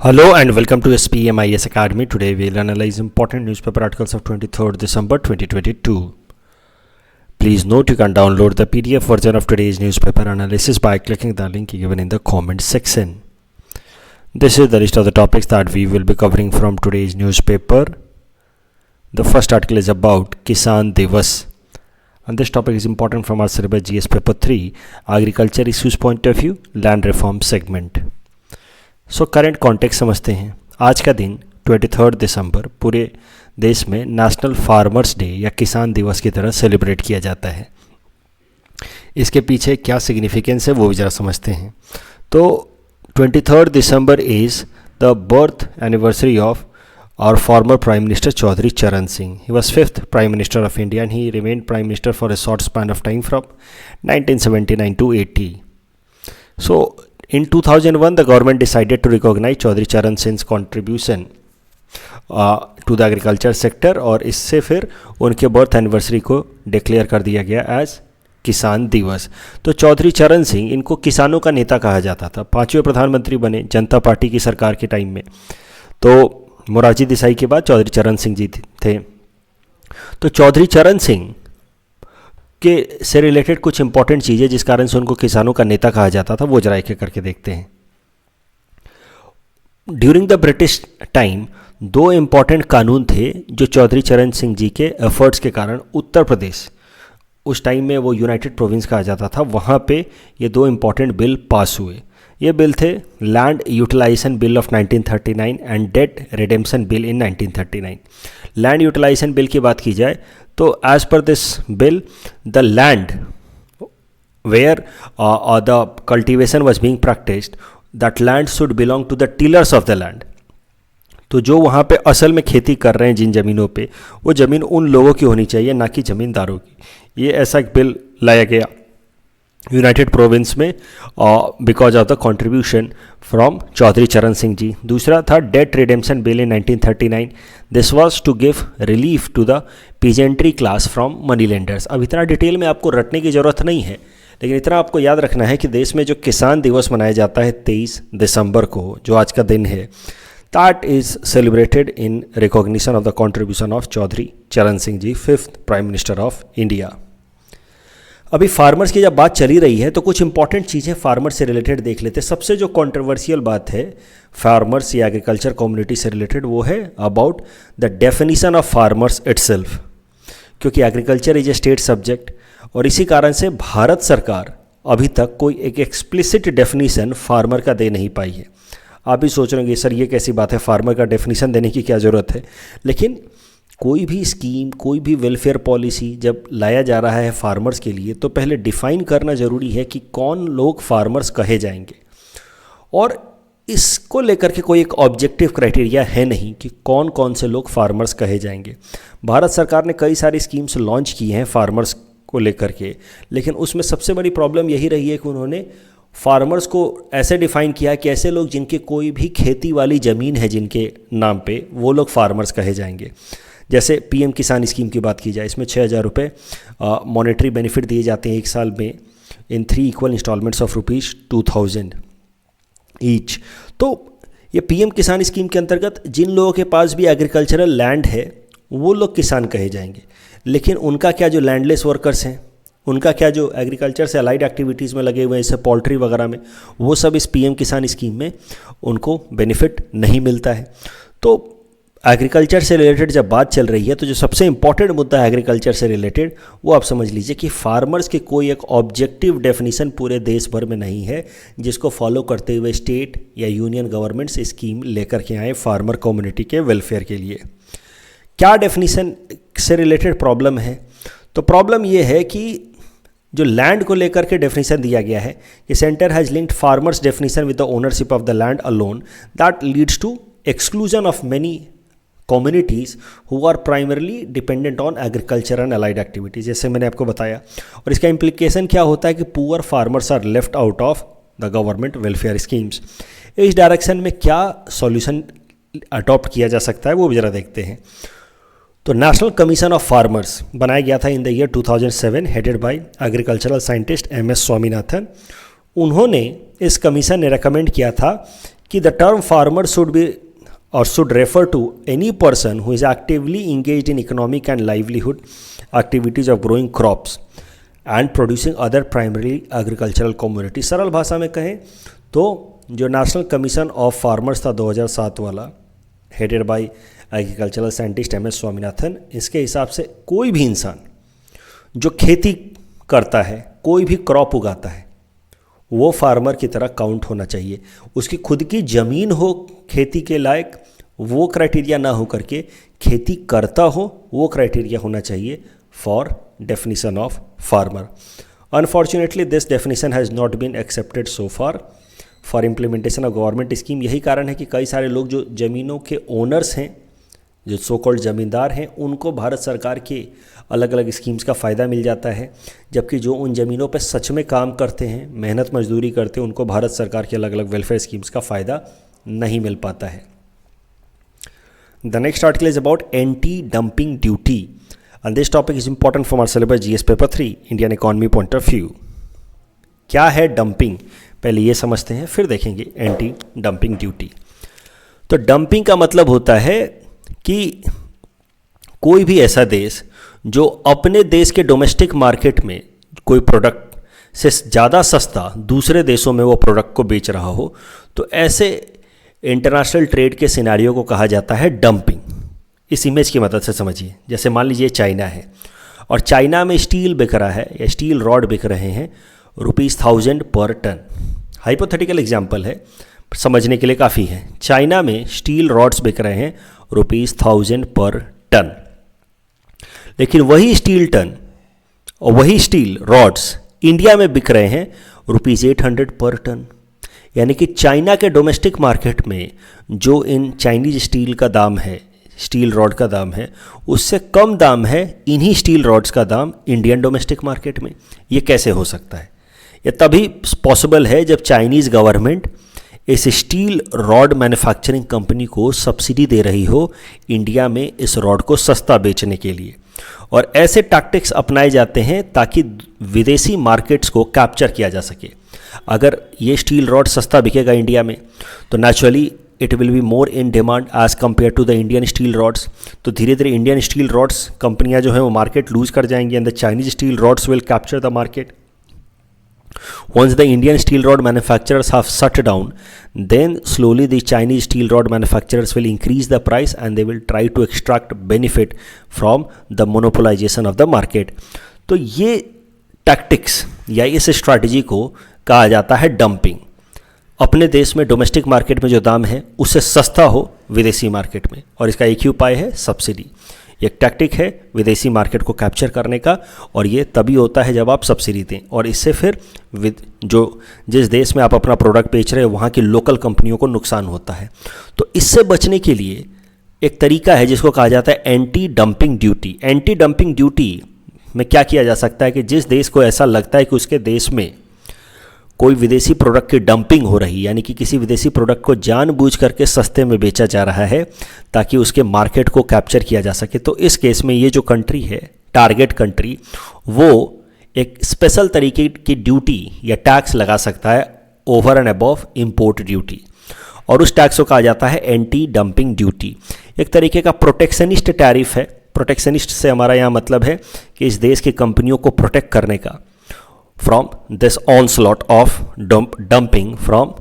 Hello and welcome to SPMIS Academy. Today we'll analyze important newspaper articles of 23rd December 2022. Please note you can download the PDF version of today's newspaper analysis by clicking the link given in the comment section. This is the list of the topics that we will be covering from today's newspaper. The first article is about Kisan Divas. And this topic is important from our syllabus GS paper 3, agriculture issues point of view, land reform segment. So current context समझते हैं। आज का दिन 23 दिसंबर पूरे देश में national farmers day या किसान दिवस की तरह सेलिब्रेट किया जाता है। इसके पीछे क्या सिग्निफिकेंस है वो भी ज़रा समझते हैं। तो 23 December is the birth anniversary of our former prime minister Chaudhary Charan Singh. He was 5th prime minister of India and he remained prime minister for a short span of time from 1979 to 80. So in 2001, the government decided to recognize Chaudhary Charan Singh's contribution to the agriculture sector और इससे फिर उनके birth anniversary को declare कर दिया गया as किसान दिवस। तो चौधरी चरण सिंह, इनको किसानों का नेता कहा जाता था। 5वें प्रधानमंत्री बने जनता पार्टी की सरकार के टाइम में। तो मोरारजी देसाई के बाद चौधरी चरण सिंह जी थे। तो चौधरी चरण सिंह के से रिलेटेड कुछ इंपॉर्टेंट चीज़ें जिस कारण से उनको किसानों का नेता कहा जाता था वो जरा एक एक करके देखते हैं। ड्यूरिंग द ब्रिटिश टाइम दो इम्पॉर्टेंट कानून थे जो चौधरी चरण सिंह जी के एफर्ट्स के कारण उत्तर प्रदेश, उस टाइम में वो यूनाइटेड प्रोविंस कहा जाता था, वहाँ पे ये दो इम्पॉर्टेंट बिल पास हुए। ये बिल थे land utilization bill of 1939 and debt redemption bill in 1939। Land utilization bill की बात की जाए तो as per this bill the land where the cultivation was being practised that land should belong to the tillers of the land. तो जो वहाँ पे असल में खेती कर रहे हैं जिन ज़मीनों पे, वो ज़मीन उन लोगों की होनी चाहिए, ना कि ज़मींदारों की। ये ऐसा एक बिल लाया गया यूनाइटेड प्रोविंस में because of the contribution from Chaudhary Charan Singh ji. दूसरा था debt redemption bill in 1939। This was to give relief to the peasantry class from money lenders. अब इतना डिटेल में आपको रटने की ज़रूरत नहीं है, लेकिन इतना आपको याद रखना है कि देश में जो किसान दिवस मनाया जाता है 23 दिसंबर को, जो आज का दिन है, that is celebrated in recognition of the contribution of Chaudhary Charan Singh ji, 5th prime minister of India. अभी फार्मर्स की जब बात चली रही है तो कुछ इंपॉर्टेंट चीज़ें फार्मर्स से रिलेटेड देख लेते हैं। सबसे जो कंट्रोवर्शियल बात है फार्मर्स या एग्रीकल्चर कम्युनिटी से रिलेटेड वो है about the definition of farmers itself, क्योंकि agriculture is a state subject और इसी कारण से भारत सरकार अभी तक कोई एक एक्सप्लिसिट डेफिनीशन फार्मर का दे नहीं पाई है। आप भी सोच रहे होंगे सर ये कैसी बात है, फार्मर का डेफिनीशन देने की क्या ज़रूरत है। लेकिन कोई भी स्कीम, कोई भी वेलफेयर पॉलिसी जब लाया जा रहा है फार्मर्स के लिए तो पहले डिफ़ाइन करना ज़रूरी है कि कौन लोग फार्मर्स कहे जाएंगे, और इसको लेकर के कोई एक ऑब्जेक्टिव क्राइटेरिया है नहीं कि कौन कौन से लोग फार्मर्स कहे जाएंगे। भारत सरकार ने कई सारी स्कीम्स लॉन्च की हैं फार्मर्स को लेकर के, लेकिन उसमें सबसे बड़ी प्रॉब्लम यही रही है कि उन्होंने फार्मर्स को ऐसे डिफ़ाइन किया कि ऐसे लोग जिनके कोई भी खेती वाली ज़मीन है जिनके नाम पे, वो लोग फार्मर्स कहे जाएंगे। जैसे पीएम किसान स्कीम की बात की जाए, इसमें 6,000 रुपये मॉनेटरी बेनिफिट दिए जाते हैं एक साल में इन 3 इक्वल इंस्टॉलमेंट्स ऑफ ₹2,000 ईच। तो ये पीएम किसान स्कीम के अंतर्गत जिन लोगों के पास भी एग्रीकल्चरल लैंड है वो लोग किसान कहे जाएंगे। लेकिन उनका क्या जो लैंडलेस वर्कर्स हैं, उनका क्या जो एग्रीकल्चर से अलाइड एक्टिविटीज़ में लगे हुए हैं जैसे पोल्ट्री वगैरह में, वो सब इस पीएम किसान स्कीम में उनको बेनिफिट नहीं मिलता है। तो एग्रीकल्चर से रिलेटेड जब बात चल रही है तो जो सबसे इंपॉर्टेंट मुद्दा है एग्रीकल्चर से रिलेटेड वो आप समझ लीजिए कि फार्मर्स की कोई एक ऑब्जेक्टिव डेफिनीशन पूरे देश भर में नहीं है जिसको फॉलो करते हुए स्टेट या यूनियन गवर्नमेंट्स स्कीम लेकर के आए फार्मर कम्युनिटी के वेलफेयर के लिए। क्या डेफिनीशन से रिलेटेड प्रॉब्लम है? तो प्रॉब्लम ये है कि जो लैंड को लेकर के डेफिनेशन दिया गया है कि centre has linked farmers definition with the ownership of the land alone that leads to exclusion of many communities who are primarily dependent on agriculture and allied activities, जैसे मैंने आपको बताया। और इसका इम्प्लीकेशन क्या होता है कि poor farmers are left out of the government welfare schemes. इस डायरेक्शन में क्या सॉल्यूशन अडॉप्ट किया जा सकता है वो भी ज़रा देखते हैं। तो नेशनल कमीशन ऑफ फार्मर्स बनाया गया था इन the year 2007 headed by agricultural scientist MS Swaminathan. उन्होंने, इस कमीशन ने रेकमेंड किया था कि the term farmer should be or should refer to any person who is actively engaged in economic and livelihood activities of growing crops and producing other primarily agricultural commodities। सरल भाषा में कहें तो जो नेशनल कमीशन ऑफ फार्मर्स था 2007 वाला, headed by agricultural scientist M S Swaminathan, इसके हिसाब से कोई भी इंसान जो खेती करता है, कोई भी क्रॉप उगाता है, वो फार्मर की तरह काउंट होना चाहिए। उसकी खुद की ज़मीन हो खेती के लायक, वो क्राइटेरिया ना हो करके खेती करता हो, वो क्राइटेरिया होना चाहिए for definition of farmer. Unfortunately this definition has not been accepted so far for implementation of government scheme. यही कारण है कि कई सारे लोग जो ज़मीनों के ओनर्स हैं, जो सो कॉल्ड ज़मींदार हैं, उनको भारत सरकार के अलग अलग स्कीम्स का फ़ायदा मिल जाता है, जबकि जो उन ज़मीनों पर सच में काम करते हैं, मेहनत मजदूरी करते हैं, उनको भारत सरकार के अलग अलग वेलफेयर स्कीम्स का फ़ायदा नहीं मिल पाता है। The next article is about anti dumping duty and this topic is important for our syllabus GS paper 3 Indian economy point of view. क्या है डंपिंग, पहले ये समझते हैं, फिर देखेंगे एंटी डंपिंग ड्यूटी। तो डंपिंग का मतलब होता है कि कोई भी ऐसा देश जो अपने देश के डोमेस्टिक मार्केट में कोई प्रोडक्ट से ज़्यादा सस्ता दूसरे देशों में वो प्रोडक्ट को बेच रहा हो, तो ऐसे इंटरनेशनल ट्रेड के सिनारियो को कहा जाता है डंपिंग। इस इमेज की मदद से समझिए, जैसे मान लीजिए चाइना है और चाइना में स्टील बिक रहा है या स्टील रॉड बिक रहे हैं ₹1000 पर टन। हाइपोथेटिकल एग्जाम्पल है, समझने के लिए काफ़ी है। चाइना में स्टील रॉड्स बिक रहे हैं ₹1000 पर टन, लेकिन वही स्टील टन और वही स्टील रॉड्स इंडिया में बिक रहे हैं ₹800 पर टन। यानी कि चाइना के डोमेस्टिक मार्केट में जो इन चाइनीज स्टील का दाम है, स्टील रॉड का दाम है, उससे कम दाम है इन्हीं स्टील रॉड्स का दाम इंडियन डोमेस्टिक मार्केट में। ये कैसे हो सकता है? ये तभी पॉसिबल है जब चाइनीज़ गवर्नमेंट इस स्टील रॉड मैन्युफैक्चरिंग कंपनी को सब्सिडी दे रही हो इंडिया में इस रॉड को सस्ता बेचने के लिए। और ऐसे टैक्टिक्स अपनाए जाते हैं ताकि विदेशी मार्केट्स को कैप्चर किया जा सके। अगर ये स्टील रॉड सस्ता बिकेगा इंडिया में तो naturally it will be more in demand as compared to the Indian steel rods. तो धीरे धीरे इंडियन स्टील रॉड्स कंपनियां जो हैं वो मार्केट लूज कर जाएंगी and the Chinese steel rods will capture the market. Once the Indian steel rod manufacturers have shut down, then slowly the Chinese steel rod manufacturers will increase the price and they will try to extract benefit from the monopolization of the market। तो ये tactics या इस strategy को कहा जाता है dumping. अपने देश में डोमेस्टिक मार्केट में जो दाम है उससे सस्ता हो विदेशी मार्केट में, और इसका एक ही उपाय है सब्सिडी। एक टैक्टिक है विदेशी मार्केट को कैप्चर करने का, और ये तभी होता है जब आप सब्सिडी दें, और इससे फिर जिस देश में आप अपना प्रोडक्ट बेच रहे हो वहाँ की लोकल कंपनियों को नुकसान होता है। तो इससे बचने के लिए एक तरीका है जिसको कहा जाता है anti dumping duty. Anti dumping duty में क्या किया जा सकता है कि जिस देश को ऐसा लगता है कि उसके देश में कोई विदेशी प्रोडक्ट की डंपिंग हो रही, यानी कि किसी विदेशी प्रोडक्ट को जानबूझ करके सस्ते में बेचा जा रहा है ताकि उसके मार्केट को कैप्चर किया जा सके, तो इस केस में ये जो कंट्री है, टारगेट कंट्री, वो एक स्पेशल तरीके की ड्यूटी या टैक्स लगा सकता है over and above import duty, और उस टैक्स को कहा जाता है एंटी डंपिंग ड्यूटी। एक तरीके का प्रोटेक्शनिस्ट टैरिफ है। प्रोटेक्शनिस्ट से हमारा यहाँ मतलब है कि इस देश की कंपनियों को प्रोटेक्ट करने का from this onslaught of dumping from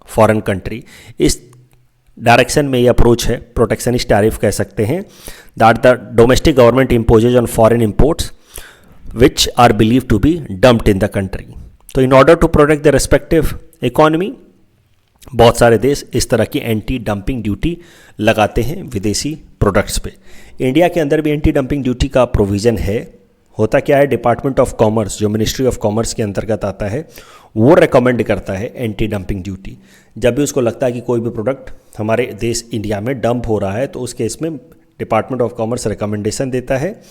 foreign country. इस डायरेक्शन में ये अप्रोच है, प्रोटेक्शनिस्ट टैरिफ कह सकते हैं, that the domestic government imposes on foreign imports which are believed to be dumped in the country। तो in order to protect the respective economy, बहुत सारे देश इस तरह की एंटी डंपिंग ड्यूटी लगाते हैं विदेशी प्रोडक्ट्स पे। इंडिया के अंदर भी एंटी डंपिंग ड्यूटी का प्रोविज़न है। होता क्या है, डिपार्टमेंट ऑफ कॉमर्स जो मिनिस्ट्री ऑफ कॉमर्स के अंतर्गत आता है वो रेकमेंड करता है एंटी डंपिंग ड्यूटी। जब भी उसको लगता है कि कोई भी प्रोडक्ट हमारे देश इंडिया में डंप हो रहा है तो उस केस में डिपार्टमेंट ऑफ कॉमर्स रिकमेंडेशन देता है,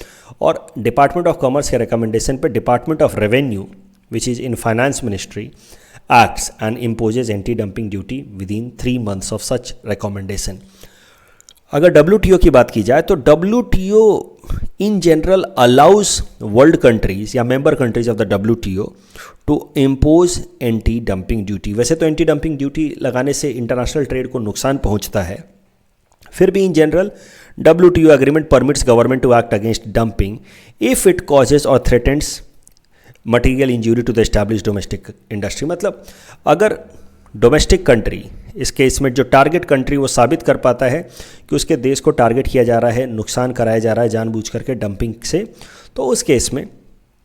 और डिपार्टमेंट ऑफ कॉमर्स के रिकमेंडेशन पे department of revenue which is in finance ministry acts and imposes anti dumping duty within 3 months of such recommendation. अगर WTO की बात की जाए तो WTO in general allows world countries या member countries of the WTO to impose anti dumping duty. वैसे तो anti dumping duty लगाने से इंटरनेशनल ट्रेड को नुकसान पहुंचता है, फिर भी in general WTO agreement permits government to act against dumping if it causes or threatens material injury to the establish domestic industry. मतलब अगर डोमेस्टिक कंट्री, इस केस में जो टारगेट कंट्री, वो साबित कर पाता है कि उसके देश को टारगेट किया जा रहा है, नुकसान कराया जा रहा है जानबूझ करके डंपिंग से, तो उस केस में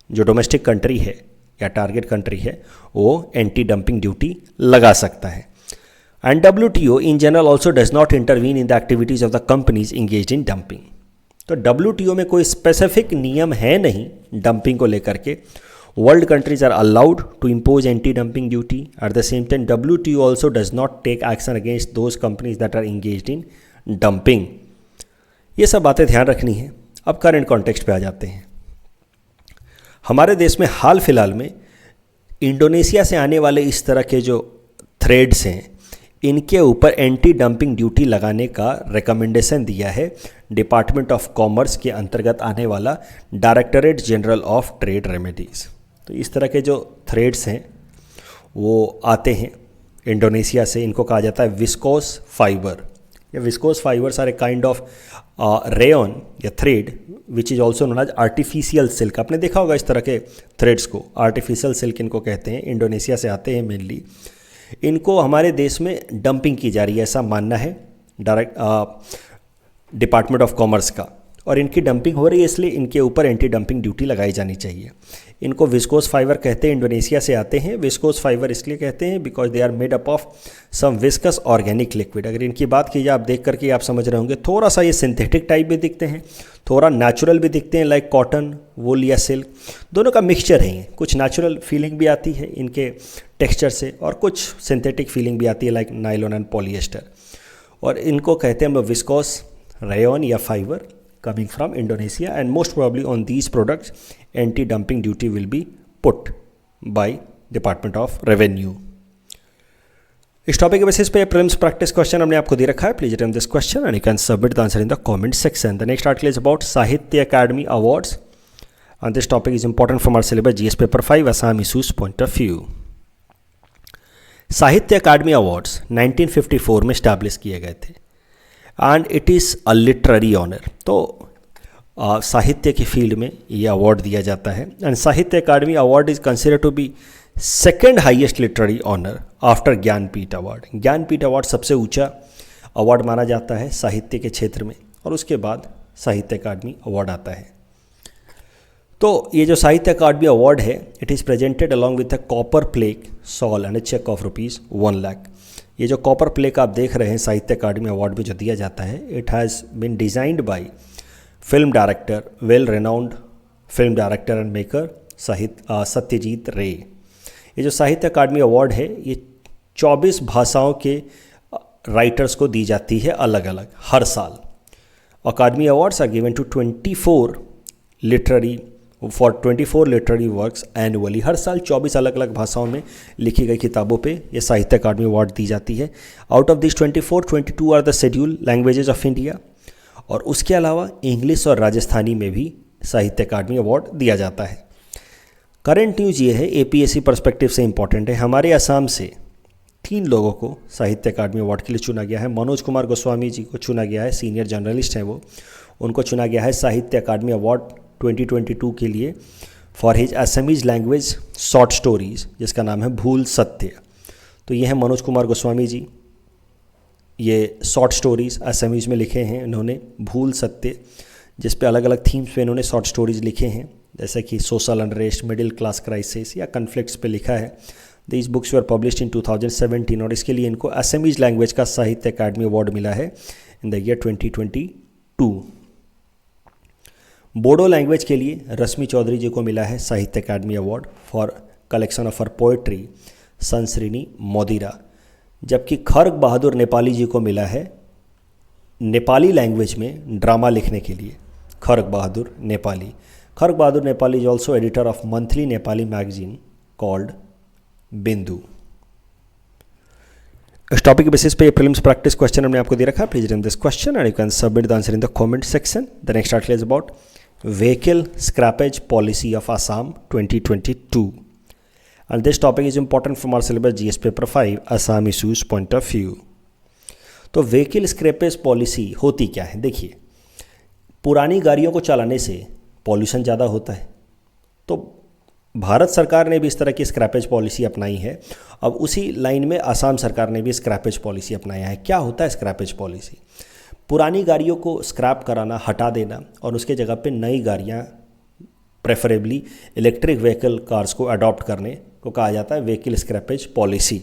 जो डोमेस्टिक कंट्री है या टारगेट कंट्री है वो एंटी डंपिंग ड्यूटी लगा सकता है। And WTO in general also does not intervene in the activities of the companies engaged in dumping. तो WTO में कोई स्पेसिफिक नियम है नहीं डंपिंग को लेकर के। World countries are allowed to impose anti-dumping duty. At the same time, WTO also does not take action against those companies that are engaged in dumping. ये सब बातें ध्यान रखनी है। अब करंट कॉन्टेक्स्ट पे आ जाते हैं। हमारे देश में हाल फिलहाल में इंडोनेशिया से आने वाले इस तरह के जो थ्रेड्स हैं, इनके ऊपर एंटी डंपिंग ड्यूटी लगाने का रिकमेंडेशन दिया है डिपार्टमेंट ऑफ कॉमर्स के अंतर्गत आने वाला directorate general of trade remedies. तो इस तरह के जो थ्रेड्स हैं वो आते हैं इंडोनेशिया से, इनको कहा जाता है विस्कोस फाइबर। या viscose fibres are a kind of rayon या thread which is also known as artificial silk. आपने देखा होगा इस तरह के थ्रेड्स को, आर्टिफिशियल सिल्क इनको कहते हैं। इंडोनेशिया से आते हैं मेनली। इनको हमारे देश में डंपिंग की जा रही है ऐसा मानना है डिपार्टमेंट ऑफ कॉमर्स का, और इनकी डंपिंग हो रही है, इसलिए इनके ऊपर एंटी डंपिंग ड्यूटी लगाई जानी चाहिए। इनको विस्कोस फाइबर कहते हैं, इंडोनेशिया से आते हैं। विस्कोस फाइबर इसलिए कहते हैं because they are made up of some viscous organic liquid. अगर इनकी बात की जाए, आप देख करके आप समझ रहे होंगे, थोड़ा सा ये सिंथेटिक टाइप भी दिखते हैं, थोड़ा नेचुरल भी दिखते हैं, लाइक कॉटन, वूल या सिल्क, दोनों का मिक्सचर है ये। कुछ नेचुरल फीलिंग भी आती है इनके टेक्सचर से, और कुछ सिंथेटिक फीलिंग भी आती है लाइक नायलॉन एंड पॉलिएस्टर। और इनको कहते हैं हम लोग विस्कोस रेयन या fibre, coming from Indonesia, and most probably on these products anti-dumping duty will be put by Department of Revenue. इस टॉपिक के बेसिस पे प्रीलिम्स प्रैक्टिस क्वेश्चन हमने आपको दे रखा है। Please attempt this question and you can submit the answer in the comment section. The next article is about Sahitya Akademi awards and this topic is important from our syllabus GS paper 5 Assam issues point of view. Sahitya Akademi awards 1954 में establish किए गए थे and it is a literary honour. तो साहित्य की field में ये award दिया जाता है। And Sahitya Akademi award is consider to be second highest literary honour after Jnanpith award. Jnanpith award सबसे ऊंचा अवार्ड माना जाता है साहित्य के क्षेत्र में, और उसके बाद साहित्य अकादमी अवार्ड आता है। तो ये जो साहित्य अकादमी अवार्ड है, it is presented along with a copper plaque shawl and a cheque of ₹1 lakh. ये जो कॉपर प्लेक आप देख रहे हैं साहित्य अकादमी अवार्ड में जो दिया जाता है, it has been designed by film director, well renowned film director and maker Satyajit Ray. ये जो साहित्य अकादमी अवार्ड है, ये 24 भाषाओं के राइटर्स को दी जाती है अलग अलग हर साल। Akademi awards are given to 24 literary works annually. हर साल 24 अलग अलग भाषाओं में लिखी गई किताबों पे ये साहित्य अकादमी अवार्ड दी जाती है। Out of this 22 are the scheduled languages of India, और उसके अलावा इंग्लिश और राजस्थानी में भी साहित्य अकादमी अवार्ड दिया जाता है। करंट न्यूज़ ये है, APSC पर्सपेक्टिव से इम्पॉर्टेंट है। हमारे असम से 3 लोगों को साहित्य अकादमी अवार्ड के लिए चुना गया है। मनोज कुमार गोस्वामी जी को चुना गया है, सीनियर जर्नलिस्ट हैं वो, उनको चुना गया है साहित्य अकादमी अवार्ड 2022 के लिए for his Assamese language short stories, जिसका नाम है भूल सत्य। तो ये हैं मनोज कुमार गोस्वामी जी। ये शॉर्ट स्टोरीज़ असमीज में लिखे हैं इन्होंने, भूल सत्य, जिस पे अलग अलग थीम्स पे इन्होंने शॉर्ट स्टोरीज़ लिखे हैं, जैसे कि social unrest, middle class crisis या कन्फ्लिक्ट्स पे लिखा है। These books were published in 2017, और इसके लिए इनको असमीज लैंग्वेज का साहित्य अकादमी अवार्ड मिला है in the year 2022। Bodo language के लिए रश्मि चौधरी जी को मिला है Sahitya Akademi award for collection of her poetry Sansarini Modira, जबकि खर्ग बहादुर नेपाली जी को मिला है नेपाली लैंग्वेज में ड्रामा लिखने के लिए। खर्ग बहादुर Nepali is also editor of monthly Nepali magazine called बिंदु। इस टॉपिक के बेसिस पे प्रीलिम्स प्रैक्टिस क्वेश्चन हमने आपको दे रखा है। Please read this question and you can submit the answer in the comment section. The next article is about Vehicle Scrappage Policy of Assam 2022. And this topic is important from our syllabus GS paper 5 Assam issues point of view. तो vehicle scrappage policy होती क्या है? देखिए, पुरानी गाड़ियों को चलाने से पॉल्यूशन ज़्यादा होता है, तो भारत सरकार ने भी इस तरह की स्क्रैपेज पॉलिसी अपनाई है। अब उसी लाइन में असम सरकार ने भी स्क्रैपेज पॉलिसी अपनाया है। क्या होता है स्क्रैपेज पॉलिसी? पुरानी गाड़ियों को स्क्रैप कराना, हटा देना और उसके जगह पे नई गाड़ियाँ, प्रेफरेबली इलेक्ट्रिक व्हीकल कार्स को अडॉप्ट करने को कहा जाता है व्हीकल स्क्रैपेज पॉलिसी।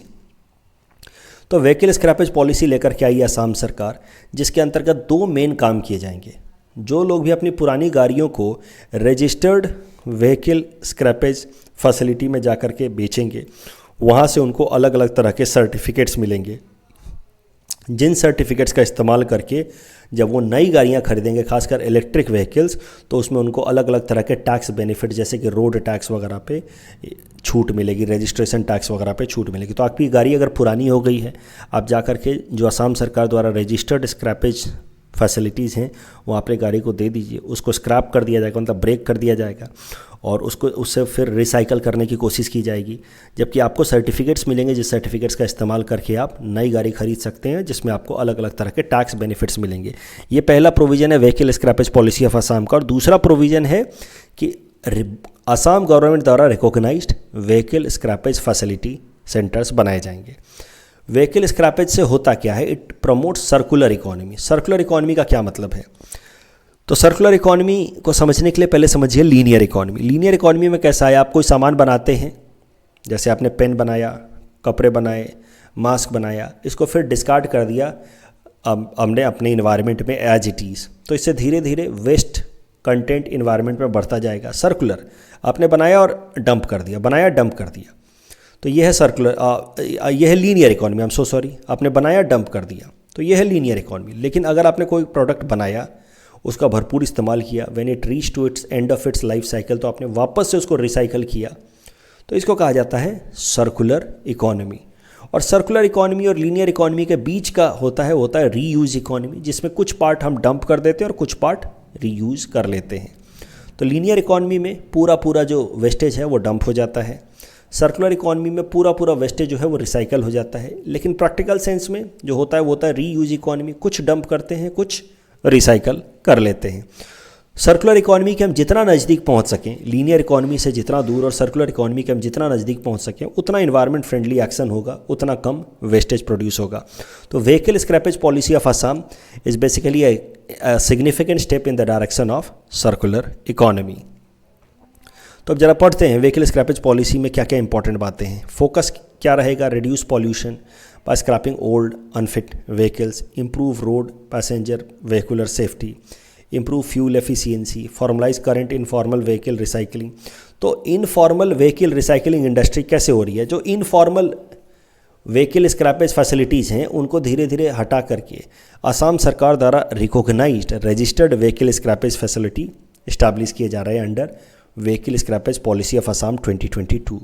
तो व्हीकल स्क्रैपेज पॉलिसी लेकर के आई है असम सरकार, जिसके अंतर्गत दो मेन काम किए जाएंगे। जो लोग भी अपनी पुरानी गाड़ियों को रजिस्टर्ड व्हीकल स्क्रैपेज फैसिलिटी में जाकर के बेचेंगे, वहाँ से उनको अलग अलग तरह के सर्टिफिकेट्स मिलेंगे, जिन सर्टिफिकेट्स का इस्तेमाल करके जब वो नई गाड़ियाँ खरीदेंगे, खासकर इलेक्ट्रिक व्हीकल्स, तो उसमें उनको अलग अलग तरह के टैक्स बेनिफिट जैसे कि रोड टैक्स वगैरह पे छूट मिलेगी, रजिस्ट्रेशन टैक्स वगैरह पे छूट मिलेगी। तो आपकी गाड़ी अगर पुरानी हो गई है, आप जा कर के जो असम सरकार द्वारा रजिस्टर्ड स्क्रैपेज फैसिलिटीज़ हैं वो अपनी गाड़ी को दे दीजिए, उसको स्क्रैप कर दिया जाएगा, मतलब ब्रेक कर दिया जाएगा और उससे फिर रिसाइकल करने की कोशिश की जाएगी। जबकि आपको सर्टिफिकेट्स मिलेंगे, जिस सर्टिफिकेट्स का इस्तेमाल करके आप नई गाड़ी खरीद सकते हैं, जिसमें आपको अलग अलग तरह के टैक्स बेनिफिट्स मिलेंगे। ये पहला प्रोविज़न है vehicle scrappage policy of Assam का। और दूसरा प्रोविज़न है कि असम गवर्नमेंट द्वारा recognized vehicle scrappage facility centres बनाए जाएंगे। व्हीकल स्क्रैपेज से होता क्या है? It promotes circular economy. Circular economy का क्या मतलब है? तो सर्कुलर इकोनॉमी को समझने के लिए पहले समझिए लीनियर इकोनॉमी। लीनियर इकोनॉमी में कैसा है? आप कोई सामान बनाते हैं, जैसे आपने पेन बनाया, कपड़े बनाए, मास्क बनाया, इसको फिर डिस्कार्ड कर दिया हमने अपने इन्वायरमेंट में एज इट इज़, तो इससे धीरे धीरे वेस्ट कंटेंट इन्वायरमेंट में बढ़ता जाएगा। सर्कुलर, आपने बनाया और डंप कर दिया, बनाया डंप कर दिया, तो यह है सर्कुलर, यह है linear economy. I am so sorry, आपने बनाया डंप कर दिया, तो यह है लीनियर इकोनॉमी। लेकिन अगर आपने कोई प्रोडक्ट बनाया, उसका भरपूर इस्तेमाल किया, when it reach to its end of its life cycle, तो आपने वापस से उसको रिसाइकल किया, तो इसको कहा जाता है सर्कुलर इकोनॉमी। और सर्कुलर इकोनॉमी और लीनियर इकोनॉमी के बीच का होता है रीयूज इकोनॉमी, जिसमें कुछ पार्ट हम डंप कर देते हैं और कुछ पार्ट रीयूज कर लेते हैं। तो लीनियर इकोनॉमी में पूरा जो वेस्टेज है वो डंप हो जाता है, सर्कुलर इकोनॉमी में पूरा वेस्टेज जो है वो रिसाइकल हो जाता है। लेकिन प्रैक्टिकल सेंस में जो होता है वो होता है रीयूज इकोनॉमी, कुछ डंप करते हैं, कुछ रिसाइकल कर लेते हैं। सर्कुलर इकोनॉमी के हम जितना नज़दीक पहुंच सकें, लीनियर इकोनॉमी से जितना दूर, और सर्कुलर इकोनॉमी के हम जितना नज़दीक पहुंच सकें, उतना इन्वायरमेंट फ्रेंडली एक्शन होगा, उतना कम वेस्टेज प्रोड्यूस होगा। तो vehicle scrappage policy of Assam is basically a significant step in the direction of circular economy। तो अब जरा पढ़ते हैं व्हीकल स्क्रैपेज पॉलिसी में क्या क्या इंपॉर्टेंट बातें हैं। फोकस क्या रहेगा? Reduce pollution by scrapping old unfit vehicles, improve road passenger vehicular safety, improve fuel efficiency, formalize current informal vehicle recycling. तो इनफॉर्मल व्हीकल रिसाइकलिंग इंडस्ट्री कैसे हो रही है? जो इनफॉर्मल व्हीकल स्क्रैपेज फैसिलिटीज़ हैं उनको धीरे धीरे हटा करके असम सरकार द्वारा recognized registered vehicle scrappage facility establish किए जा रहे हैं under vehicle scrappage policy of Assam 2022।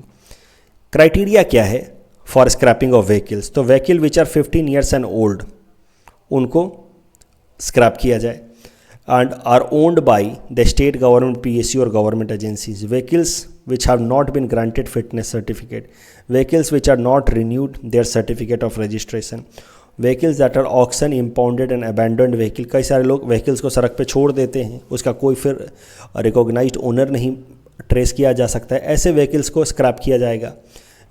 Criteria क्या है फॉर स्क्रैपिंग ऑफ व्हीकल्स? तो vehicle which are 15 years and old, उनको स्क्रैप किया जाए, and are owned by the state government, PSU or government agencies. Vehicles which have not been granted fitness certificate, vehicles which are not renewed their certificate of registration, vehicles that are auction, impounded and abandoned vehicle। कई सारे लोग vehicles को सड़क पे छोड़ देते हैं, उसका कोई फिर रिकॉग्नाइज्ड ओनर नहीं ट्रेस किया जा सकता है, ऐसे व्हीकल्स को स्क्रैप किया जाएगा।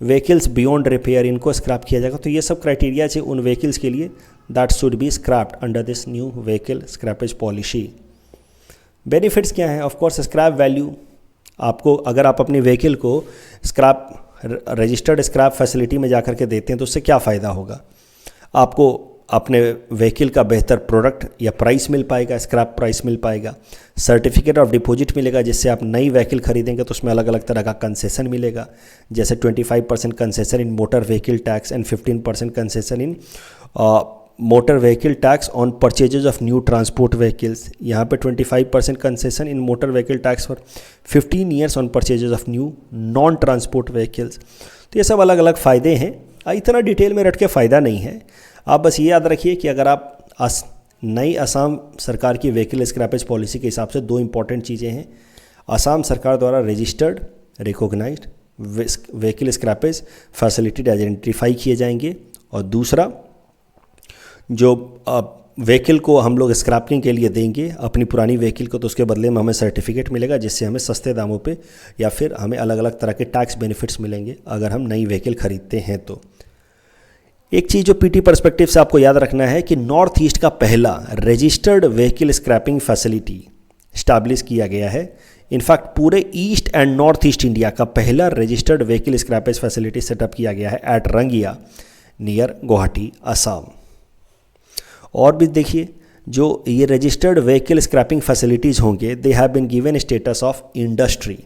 व्हीकल्स बियॉन्ड रिपेयर, इनको स्क्रैप किया जाएगा। तो ये सब क्राइटेरिया है उन व्हीकल्स के लिए that should be scrapped under this new vehicle scrappage policy। Benefits क्या हैं? ऑफ कोर्स स्क्रैप वैल्यू, आपको अगर आप अपनी व्हीकल को स्क्रैप रजिस्टर्ड स्क्रैप फैसिलिटी में जाकर के देते हैं तो उससे क्या फ़ायदा होगा? आपको अपने व्हीकल का बेहतर प्रोडक्ट या प्राइस मिल पाएगा, स्क्रैप प्राइस मिल पाएगा, सर्टिफिकेट ऑफ डिपॉजिट मिलेगा, जिससे आप नई व्हीकल खरीदेंगे तो उसमें अलग अलग तरह का कंसेशन मिलेगा, जैसे 25% concession in motor vehicle tax and 15% concession in motor vehicle tax on purchases of new transport vehicles. यहाँ पे 25% concession in motor vehicle tax for 15 years on purchases of new non transport vehicles. तो ये सब अलग अलग फ़ायदे हैं, इतना डिटेल में रट के फ़ायदा नहीं है। आप बस ये याद रखिए कि अगर आप नई असम सरकार की व्हीकल स्क्रैपेज पॉलिसी के हिसाब से दो इंपॉर्टेंट चीज़ें हैं। असम सरकार द्वारा registered recognized vehicle scrappage facility identify किए जाएंगे, और दूसरा जो व्हीकल को हम लोग स्क्रैपिंग के लिए देंगे अपनी पुरानी व्हीकल को, तो उसके बदले में हमें सर्टिफिकेट मिलेगा जिससे हमें सस्ते दामों पे या फिर हमें अलग अलग तरह के टैक्स बेनिफिट्स मिलेंगे अगर हम नई व्हीकल खरीदते हैं। तो एक चीज़ जो पीटी पर्सपेक्टिव से आपको याद रखना है कि नॉर्थ ईस्ट का पहला registered vehicle scrapping facility establish किया गया है। इनफैक्ट पूरे east and north east India का पहला registered vehicle scrappage facility setup किया गया है एट रंगिया नियर गुवाहाटी असम। और भी देखिए, जो ये रजिस्टर्ड व्हीकल स्क्रैपिंग फैसिलिटीज़ होंगे they have been given status of industry.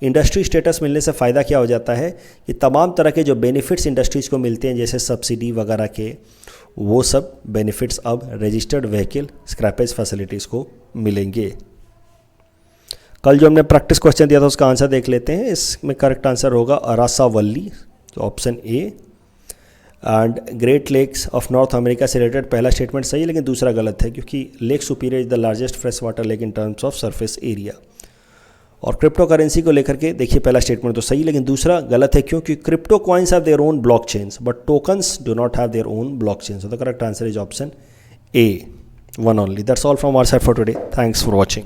Industry status मिलने से फ़ायदा क्या हो जाता है कि तमाम तरह के जो बेनिफिट्स इंडस्ट्रीज़ को मिलते हैं जैसे सब्सिडी वगैरह के, वो सब बेनिफिट्स अब रजिस्टर्ड व्हीकल स्क्रैपेज फैसिलिटीज़ को मिलेंगे। कल जो हमने प्रैक्टिस क्वेश्चन दिया था उसका आंसर देख लेते हैं। इसमें करेक्ट आंसर होगा अरासावल्ली, जो option A. And Great Lakes of North America से रिलेटेड पहला स्टेटमेंट सही है, लेकिन दूसरा गलत है क्योंकि Lake Superior is the largest fresh water lake in terms of surface area. और क्रिप्टो करेंसी को लेकर के देखिए, पहला स्टेटमेंट तो सही लेकिन दूसरा गलत है क्योंकि crypto coins have their own block chains but tokens do not have their own block chains. So the correct answer is option A, one only. That's all from our side for today. Thanks for watching.